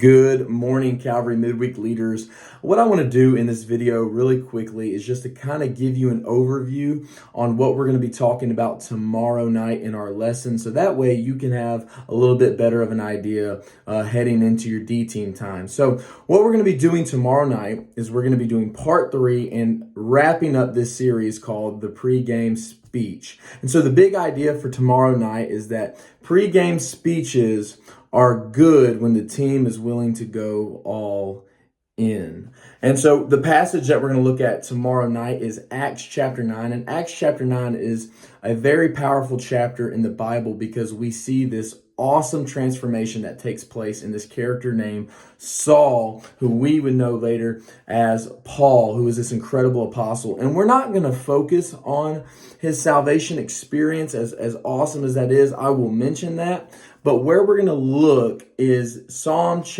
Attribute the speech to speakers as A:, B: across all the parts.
A: Good morning, Calvary Midweek leaders. What I want to do in this video really quickly is just to kind of give you an overview on what we're going to be talking about tomorrow night in our lesson. So that way you can have a little bit better of an idea heading into your D team time. So what we're going to be doing tomorrow night is we're going to be doing part 3 and wrapping up this series called the pregame speech. And so the big idea for tomorrow night is that pregame speeches are good when the team is willing to go all in. And so the passage that we're going to look at tomorrow night is Acts chapter 9. And Acts chapter 9 is a very powerful chapter in the Bible because we see this awesome transformation that takes place in this character named Saul, who we would know later as Paul, who is this incredible apostle. And we're not going to focus on his salvation experience, as awesome as that is. I will mention that. But where we're going to look is Acts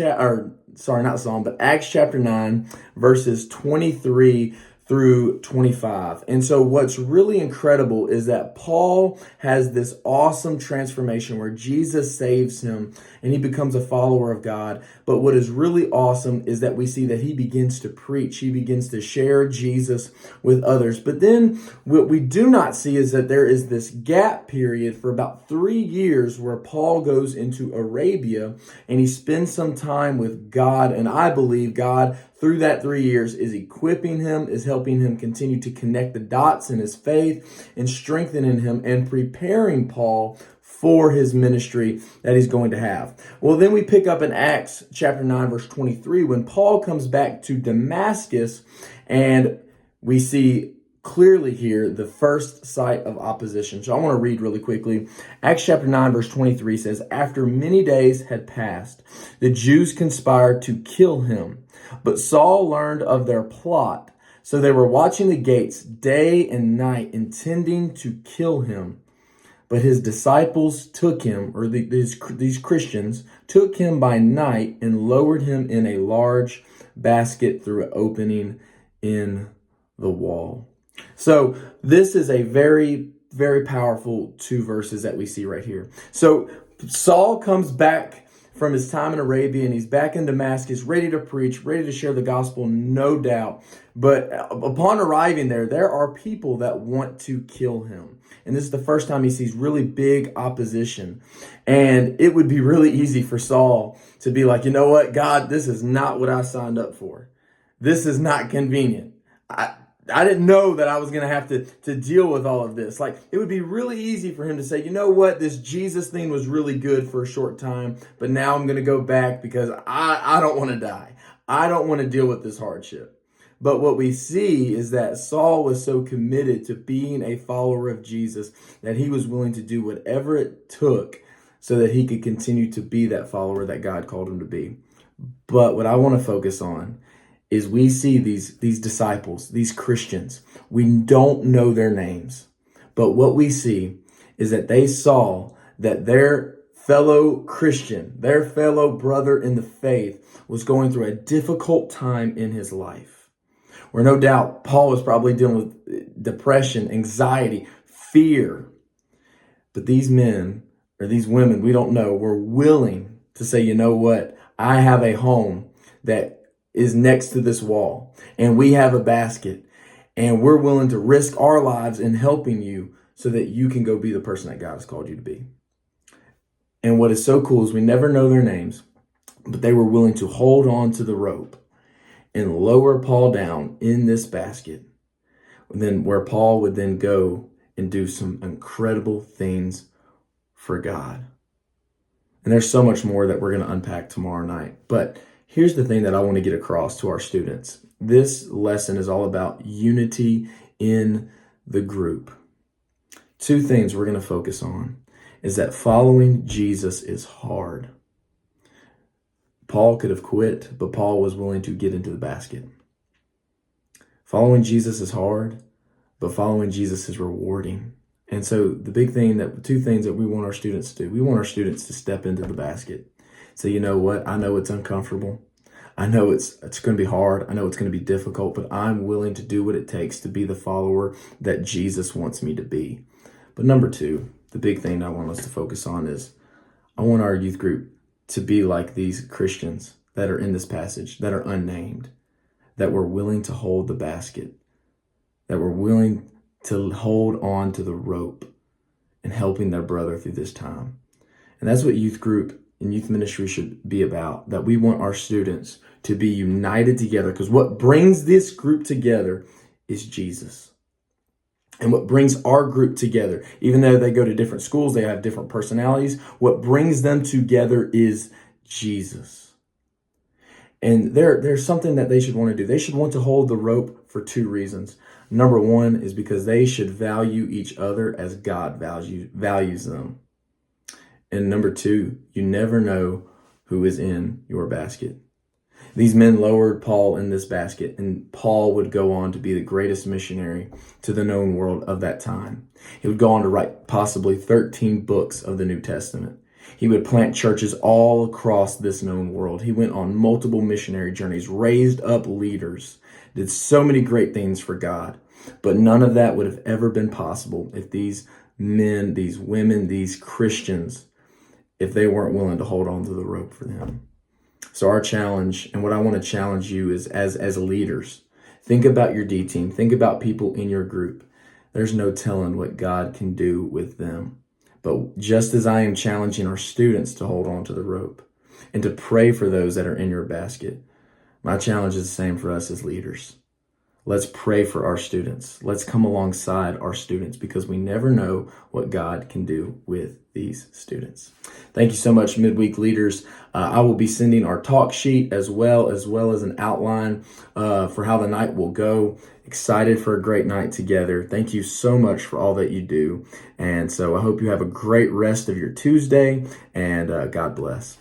A: chapter 9, verses 23 through 25. And so what's really incredible is that Paul has this awesome transformation where Jesus saves him and he becomes a follower of God. But what is really awesome is that we see that he begins to preach. He begins to share Jesus with others. But then what we do not see is that there is this gap period for about 3 years where Paul goes into Arabia and he spends some time with God. And I believe God, through that 3 years, is equipping him, is helping him continue to connect the dots in his faith and strengthening him and preparing Paul for his ministry that he's going to have. Well, then we pick up in Acts chapter 9, verse 23, when Paul comes back to Damascus, and we see clearly here the first sight of opposition. So I want to read really quickly. Acts chapter 9, verse 23 says, "After many days had passed, the Jews conspired to kill him. But Saul learned of their plot. So they were watching the gates day and night, intending to kill him. But his disciples took him," or these Christians, "took him by night and lowered him in a large basket through an opening in the wall." So this is a very, very powerful 2 verses that we see right here. So Saul comes back from his time in Arabia, and he's back in Damascus, ready to preach, ready to share the gospel, no doubt. But upon arriving there are people that want to kill him. And this is the first time he sees really big opposition. And it would be really easy for Saul to be like, you know what, God, this is not what I signed up for. This is not convenient. I didn't know that I was going to have to deal with all of this. Like, it would be really easy for him to say, you know what, this Jesus thing was really good for a short time, but now I'm going to go back because I don't want to die. I don't want to deal with this hardship. But what we see is that Saul was so committed to being a follower of Jesus that he was willing to do whatever it took so that he could continue to be that follower that God called him to be. But what I want to focus on is we see these disciples, these Christians. We don't know their names, but what we see is that they saw that their fellow Christian, their fellow brother in the faith, was going through a difficult time in his life, where no doubt Paul was probably dealing with depression, anxiety, fear. But these men or these women, we don't know, were willing to say, you know what, I have a home that is next to this wall, and we have a basket, and we're willing to risk our lives in helping you so that you can go be the person that God has called you to be. And what is so cool is we never know their names, but they were willing to hold on to the rope and lower Paul down in this basket, and then where Paul would then go and do some incredible things for God. And there's so much more that we're going to unpack tomorrow night, but here's the thing that I want to get across to our students. This lesson is all about unity in the group. 2 things we're going to focus on is that following Jesus is hard. Paul could have quit, but Paul was willing to get into the basket. Following Jesus is hard, but following Jesus is rewarding. And so the 2 things that we want our students to do, we want our students to step into the basket. So you know what? I know it's uncomfortable. I know it's going to be hard. I know it's going to be difficult, but I'm willing to do what it takes to be the follower that Jesus wants me to be. But number 2, the big thing I want us to focus on is I want our youth group to be like these Christians that are in this passage that are unnamed, that were willing to hold the basket, that were willing to hold on to the rope and helping their brother through this time. And that's what youth group and youth ministry should be about, that we want our students to be united together, because what brings this group together is Jesus. And what brings our group together, even though they go to different schools, they have different personalities, what brings them together is Jesus. And there's something that they should want to do. They should want to hold the rope for two reasons. Number one is because they should value each other as God values them. And number two, you never know who is in your basket. These men lowered Paul in this basket, and Paul would go on to be the greatest missionary to the known world of that time. He would go on to write possibly 13 books of the New Testament. He would plant churches all across this known world. He went on multiple missionary journeys, raised up leaders, did so many great things for God. But none of that would have ever been possible if these men, these women, these Christians, if they weren't willing to hold on to the rope for them. So our challenge, and what I want to challenge you is as leaders, think about your D team. Think about people in your group. There's no telling what God can do with them. But just as I am challenging our students to hold on to the rope and to pray for those that are in your basket, my challenge is the same for us as leaders. Let's pray for our students. Let's come alongside our students, because we never know what God can do with these students. Thank you so much, Midweek Leaders. I will be sending our talk sheet as well as an outline for how the night will go. Excited for a great night together. Thank you so much for all that you do. And so I hope you have a great rest of your Tuesday, and God bless.